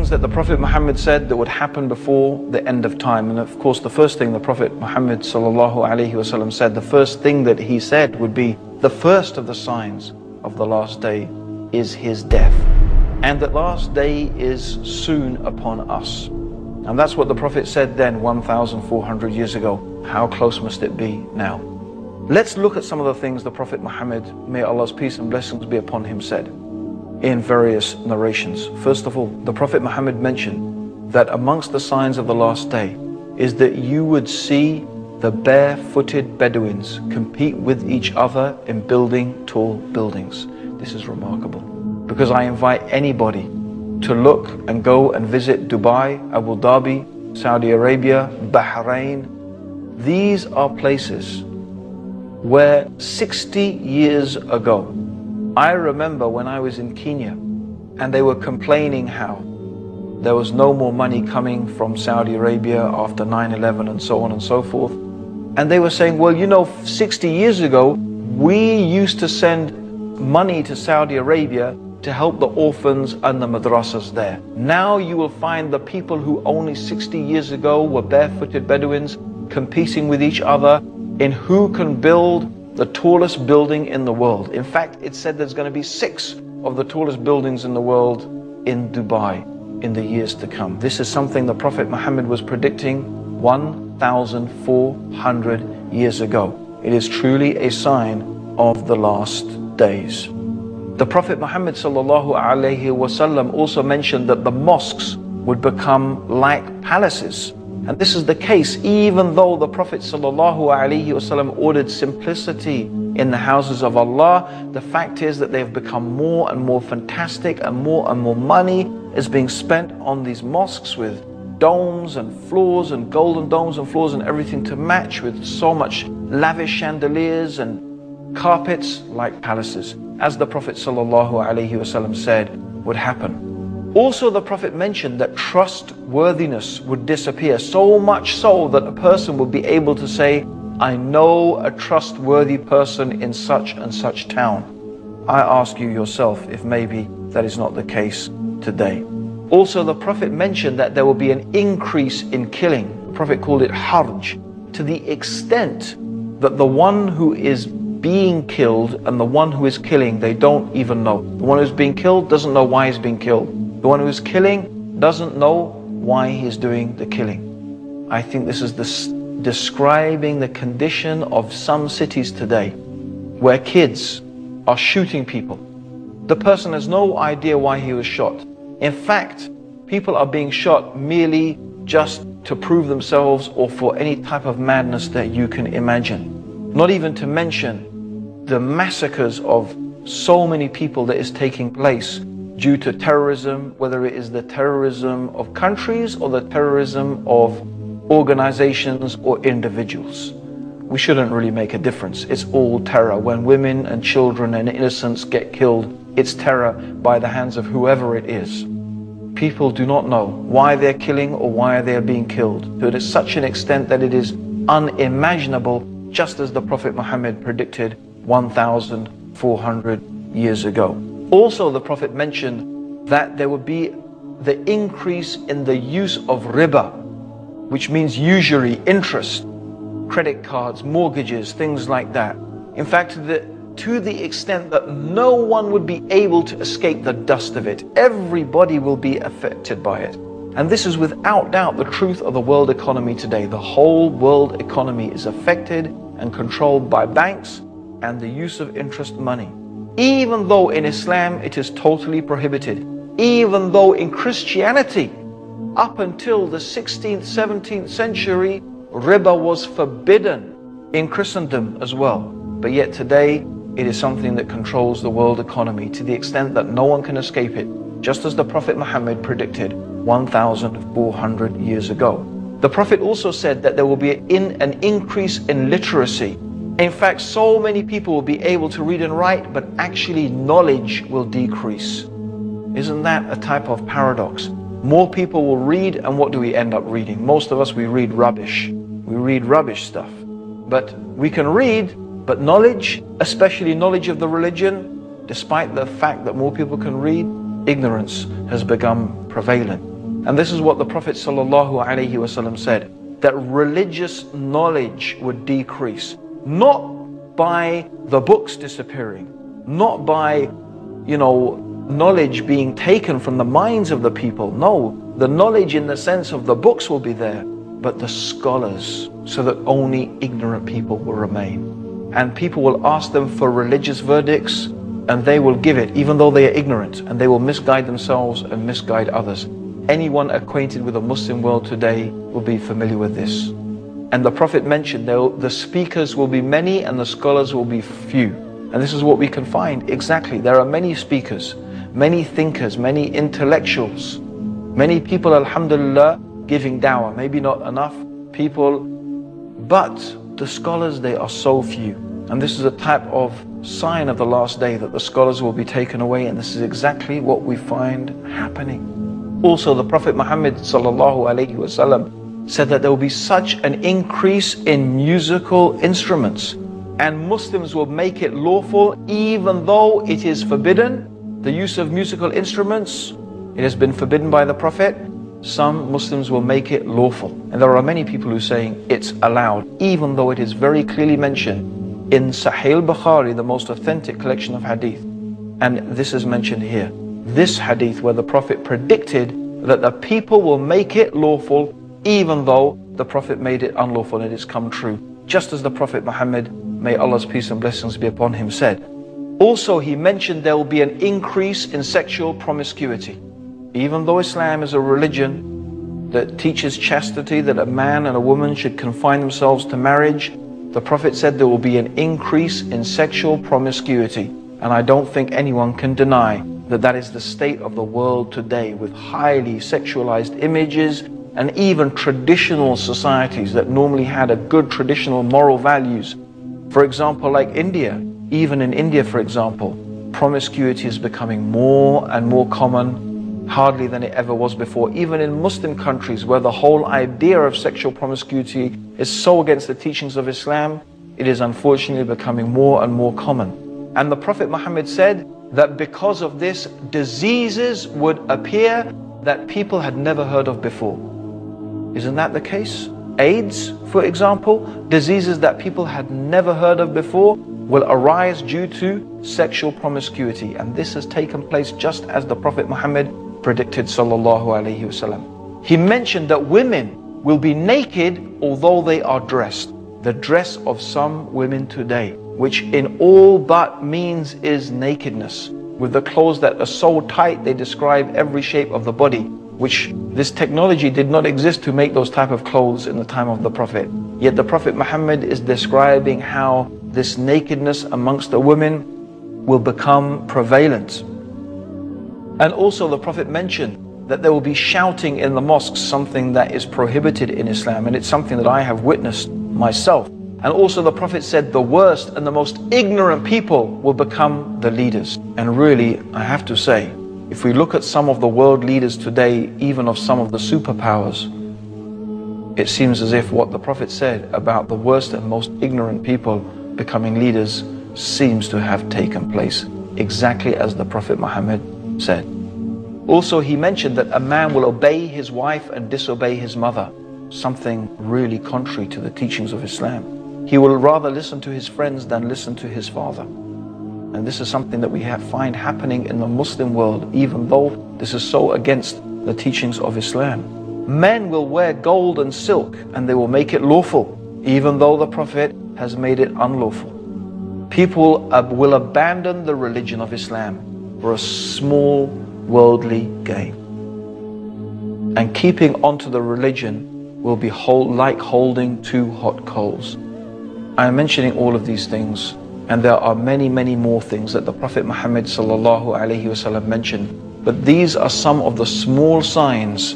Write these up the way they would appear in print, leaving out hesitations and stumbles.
things that the Prophet Muhammad said that would happen before the end of time. And of course, the first thing the Prophet Muhammad ﷺ said, the first thing that he said would be the first of the signs of the last day is his death. And that last day is soon upon us. And that's what the Prophet said then 1,400 years ago. How close must it be now? Let's look at some of the things the Prophet Muhammad, may Allah's peace and blessings be upon him, said in various narrations. First of all, the Prophet Muhammad mentioned that amongst the signs of the last day is that you would see the barefooted Bedouins compete with each other in building tall buildings. This is remarkable, because I invite anybody to look and go and visit Dubai, Abu Dhabi, Saudi Arabia, Bahrain. These are places where 60 years ago, I remember when I was in Kenya and they were complaining how there was no more money coming from Saudi Arabia after 9/11 and so on and so forth. And they were saying, well, you know, 60 years ago, we used to send money to Saudi Arabia to help the orphans and the madrasas there. Now you will find the people who only 60 years ago were barefooted Bedouins competing with each other in who can build the tallest building in the world. In fact, it said there's going to be 6 of the tallest buildings in the world in Dubai in the years to come. This is something the Prophet Muhammad was predicting 1,400 years ago. It is truly a sign of the last days. The Prophet Muhammad ﷺ also mentioned that the mosques would become like palaces. And this is the case even though the Prophet ﷺ ordered simplicity in the houses of Allah. The fact is that they've become more and more fantastic, and more money is being spent on these mosques with domes and floors and golden domes and floors and everything to match, with so much lavish chandeliers and carpets like palaces, as the Prophet ﷺ said would happen. Also, the Prophet mentioned that trustworthiness would disappear, so much so that a person would be able to say, I know a trustworthy person in such and such town. I ask you yourself if maybe that is not the case today. Also, the Prophet mentioned that there will be an increase in killing. The Prophet called it harj, to the extent that the one who is being killed and the one who is killing, they don't even know. The one who's being killed doesn't know why he's being killed. The one who is killing doesn't know why he's doing the killing. I think this is describing the condition of some cities today, where kids are shooting people. The person has no idea why he was shot. In fact, people are being shot merely just to prove themselves or for any type of madness that you can imagine. Not even to mention the massacres of so many people that is taking place due to terrorism, whether it is the terrorism of countries or the terrorism of organizations or individuals. We shouldn't really make a difference. It's all terror. When women and children and innocents get killed, it's terror by the hands of whoever it is. People do not know why they're killing or why they're being killed, to it is such an extent that it is unimaginable, just as the Prophet Muhammad predicted 1,400 years ago. Also, the Prophet mentioned that there would be the increase in the use of riba, which means usury, interest, credit cards, mortgages, things like that. In fact, to the extent that no one would be able to escape the dust of it. Everybody will be affected by it. And this is without doubt the truth of the world economy today. The whole world economy is affected and controlled by banks and the use of interest money. Even though in Islam it is totally prohibited, even though in Christianity, up until the 16th, 17th century, riba was forbidden in Christendom as well. But yet today, it is something that controls the world economy to the extent that no one can escape it, just as the Prophet Muhammad predicted 1,400 years ago. The Prophet also said that there will be an increase in literacy. In fact, so many people will be able to read and write, but actually knowledge will decrease. Isn't that a type of paradox? More people will read, and what do we end up reading? Most of us, we read rubbish. We read rubbish stuff. But we can read, but knowledge, especially knowledge of the religion, despite the fact that more people can read, ignorance has become prevalent. And this is what the Prophet ﷺ said, that religious knowledge would decrease, not by the books disappearing, not by, knowledge being taken from the minds of the people. No, the knowledge in the sense of the books will be there, but the scholars, so that only ignorant people will remain. And people will ask them for religious verdicts, and they will give it, even though they are ignorant, and they will misguide themselves and misguide others. Anyone acquainted with the Muslim world today will be familiar with this. And the Prophet mentioned the speakers will be many and the scholars will be few. And this is what we can find exactly. There are many speakers, many thinkers, many intellectuals, many people, alhamdulillah, giving dawah. Maybe not enough people, but the scholars, they are so few. And this is a type of sign of the last day, that the scholars will be taken away, and this is exactly what we find happening. Also, the Prophet Muhammad ﷺ said that there will be such an increase in musical instruments, and Muslims will make it lawful even though it is forbidden. The use of musical instruments, it has been forbidden by the Prophet. Some Muslims will make it lawful. And there are many people who are saying it's allowed, even though it is very clearly mentioned in Sahih Bukhari, the most authentic collection of hadith. And this is mentioned here. This hadith where the Prophet predicted that the people will make it lawful even though the Prophet made it unlawful, and it's come true. Just as the Prophet Muhammad, may Allah's peace and blessings be upon him, said. Also, he mentioned there will be an increase in sexual promiscuity. Even though Islam is a religion that teaches chastity, that a man and a woman should confine themselves to marriage, the Prophet said there will be an increase in sexual promiscuity. And I don't think anyone can deny that that is the state of the world today, with highly sexualized images, and even traditional societies that normally had a good traditional moral values. For example, like India. Even in India, for example, promiscuity is becoming more and more common, hardly than it ever was before. Even in Muslim countries, where the whole idea of sexual promiscuity is so against the teachings of Islam, it is unfortunately becoming more and more common. And the Prophet Muhammad said that because of this, diseases would appear that people had never heard of before. Isn't that the case? AIDS, for example, diseases that people had never heard of before will arise due to sexual promiscuity. And this has taken place just as the Prophet Muhammad predicted, sallallahu alaihi wasallam. He mentioned that women will be naked although they are dressed. The dress of some women today, which in all but means is nakedness, with the clothes that are so tight they describe every shape of the body, which this technology did not exist to make those type of clothes in the time of the Prophet. Yet the Prophet Muhammad is describing how this nakedness amongst the women will become prevalent. And also the Prophet mentioned that there will be shouting in the mosques, something that is prohibited in Islam, and it's something that I have witnessed myself. And also the Prophet said the worst and the most ignorant people will become the leaders. And really, I have to say, if we look at some of the world leaders today, even of some of the superpowers, it seems as if what the Prophet said about the worst and most ignorant people becoming leaders seems to have taken place, exactly as the Prophet Muhammad said. Also, he mentioned that a man will obey his wife and disobey his mother, something really contrary to the teachings of Islam. He will rather listen to his friends than listen to his father. And this is something that we find happening in the Muslim world, even though this is so against the teachings of Islam. Men will wear gold and silk and they will make it lawful, even though the Prophet has made it unlawful. People will abandon the religion of Islam for a small worldly gain. And keeping onto the religion will be like holding two hot coals. I am mentioning all of these things, and there are many, many more things that the Prophet Muhammad ﷺ mentioned. But these are some of the small signs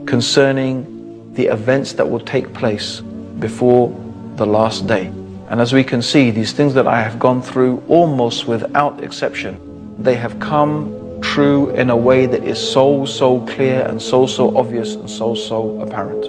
concerning the events that will take place before the last day. And as we can see, these things that I have gone through, almost without exception, they have come true in a way that is so clear and so obvious and so apparent.